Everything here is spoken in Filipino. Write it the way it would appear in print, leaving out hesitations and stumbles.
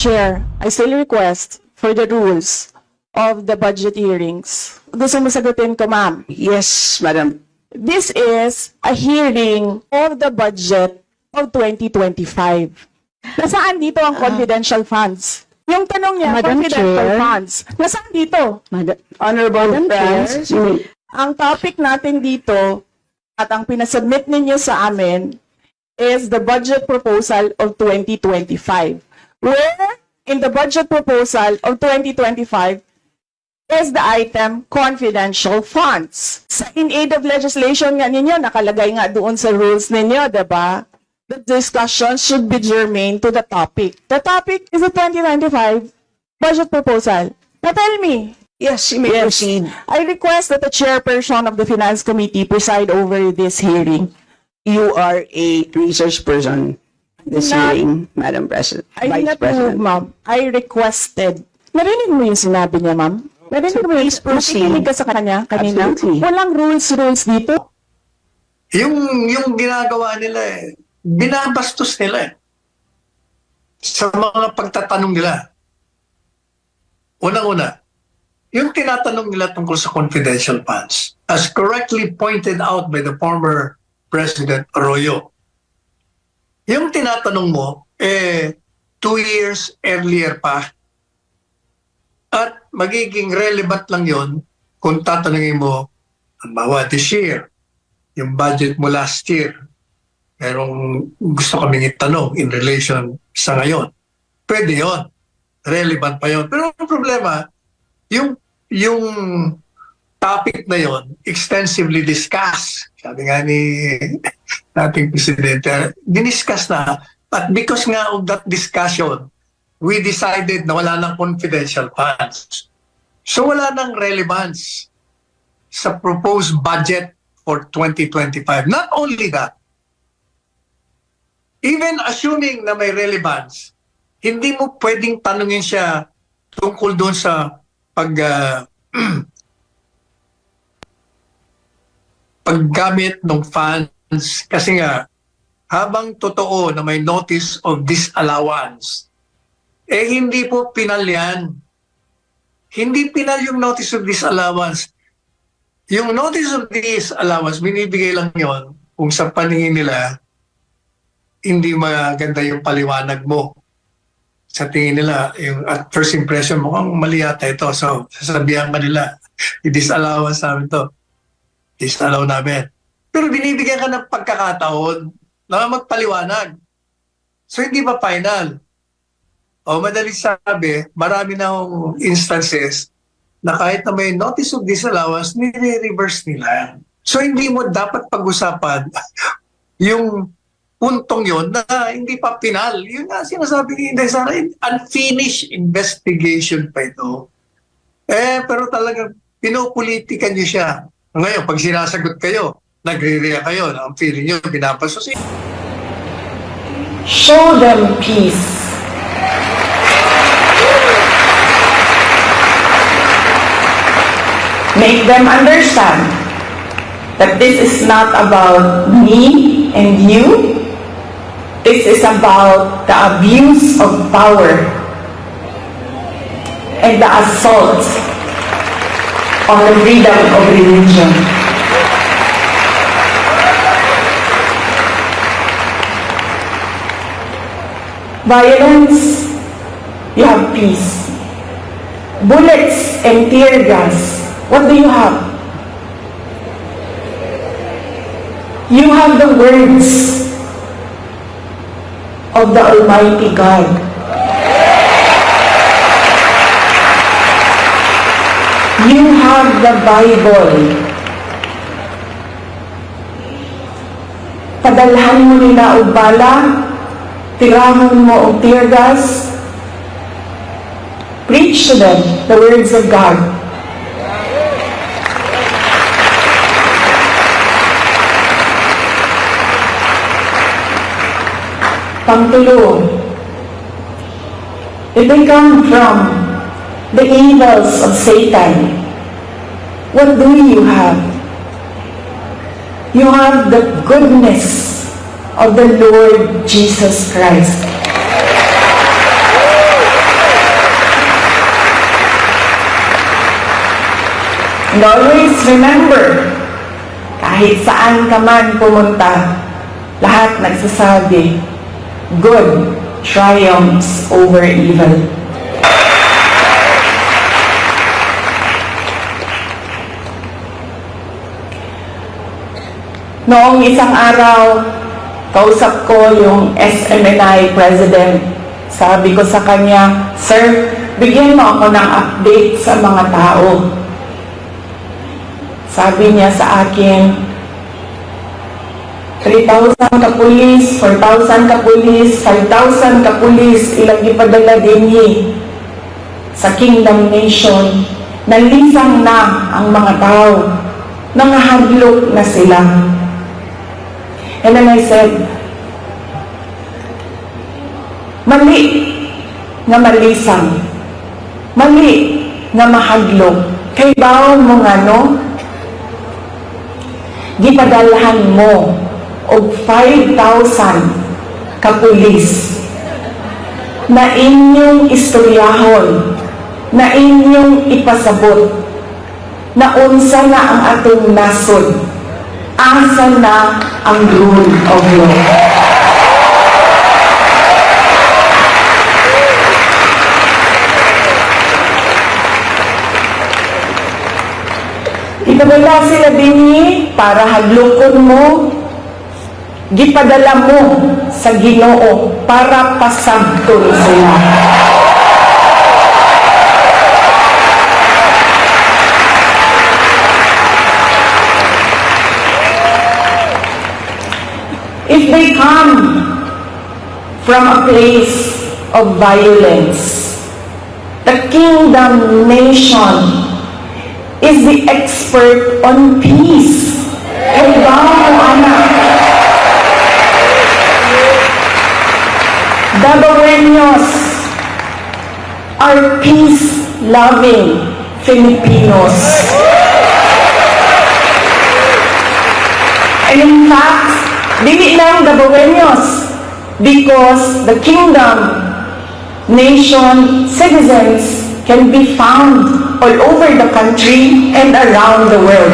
Chair, I still request for the rules of the budget hearings. Gusto mo sagutin ko, ma'am? Yes, Madam. This is a hearing of the budget of 2025. Nasaan dito ang confidential funds? Yung tanong niya, Madam confidential Chair. funds. Nasaan dito? Honorable friends, Ang topic natin dito at ang pinasubmit ninyo sa amin is the budget proposal of 2025. Where in the budget proposal of 2025 is the item confidential funds. Sa in aid of legislation nga ninyo, nakalagay nga doon sa rules ninyo, diba? The discussion should be germane to the topic. The topic is the 2025 budget proposal. Now tell me. yes, you may proceed. I request that the chairperson of the Finance Committee preside over this hearing. You are a research person this Not- hearing, Madam President. I did Vice not move, President. ma'am. I requested. Narinig mo yung sinabi niya, ma'am? Narinig mo yung Please proceed. nakikinig ka sa kanya kanina? Absolutely. Walang rules dito. Yung ginagawa nila binabastos nila sa mga pagtatanong nila. Unang-una, yung tinatanong nila tungkol sa confidential funds, as correctly pointed out by the former President Arroyo, yung tinatanong mo, 2 years earlier pa, at magiging relevant lang yon kung tatanungin mo, halimbawa this year, yung budget mo last year, merong gusto kaming itanong in relation sa ngayon. Pwede yon, relevant pa yon. Pero ang problema, yung topic na yon extensively discussed. Sabi nga ni dating Presidente, diniscuss na. But because nga of that discussion, we decided na wala nang confidential funds. So wala nang relevance sa proposed budget for 2025. Not only that, even assuming na may relevance, hindi mo pwedeng tanungin siya tungkol doon sa paggamit ng funds kasi nga habang totoo na may notice of disallowance, hindi po pinal yan. Hindi pinal yung notice of disallowance. Yung notice of disallowance, binibigay lang yon kung sa paningin nila hindi maganda yung paliwanag mo. Sa tingin nila, yung at first impression, mukhang mali yata ito. So, sasabihan ka nila, i-disallowance namin to. Disallow namin. Pero binibigyan ka ng pagkakataon na magpaliwanag. So, hindi pa final. O madaling sabi, marami na instances na kahit na may notice of disallowance, nire-reverse nila. So, hindi mo dapat pag-usapan yung puntong yon na hindi pa final. Yun nga sinasabi ni Inday Sara, unfinished investigation pa ito. Pero talagang pinopolitikan niyo siya. Ngayon, pag sinasagot kayo, nagre-react kayo, ang feeling niyo, binapasos. Show them peace. Make them understand that this is not about me and you. This is about the abuse of power and the assault on the freedom of religion. Violence, you have peace. Bullets and tear gas, what do you have? You have the words of the Almighty God. You have the Bible. Padalhan mo nila og bala, tirahan mo og tear gas. Preach to them the words of God. Pangtulo, if they come from the evils of Satan, what do you have? You have the goodness of the Lord Jesus Christ. And always remember, kahit saan ka man pumunta, lahat nagsasabi, good triumphs over evil. Noong isang araw, kausap ko yung SMNI President. Sabi ko sa kanya, Sir, bigyan mo ako ng update sa mga tao. Sabi niya sa akin, 3,000 kapulis, 4,000 kapulis, 5,000 kapulis, ilang ipadala din sa Kingdom Nation. Nalisang na ang mga tao. Nangahadlok na sila. And then I said, mali nga malisang, mali nga mahadlok. Kay baon mo nga no, gipadalahan mo og 5,000 kapulis na inyong istoryahon, na inyong ipasabot, na unsa na ang atong nasod, asa na ang rule of law. Ipadala sila dinhi para hadlokon mo, gipadala mo sa Ginoo para pasabton sila. If they come from a place of violence, the Kingdom Nation is the expert on peace. Kaya mo, anak. Dabaweños are peace-loving Filipinos. And in fact, dili lang Dabaweños, because the Kingdom Nation citizens can be found all over the country and around the world.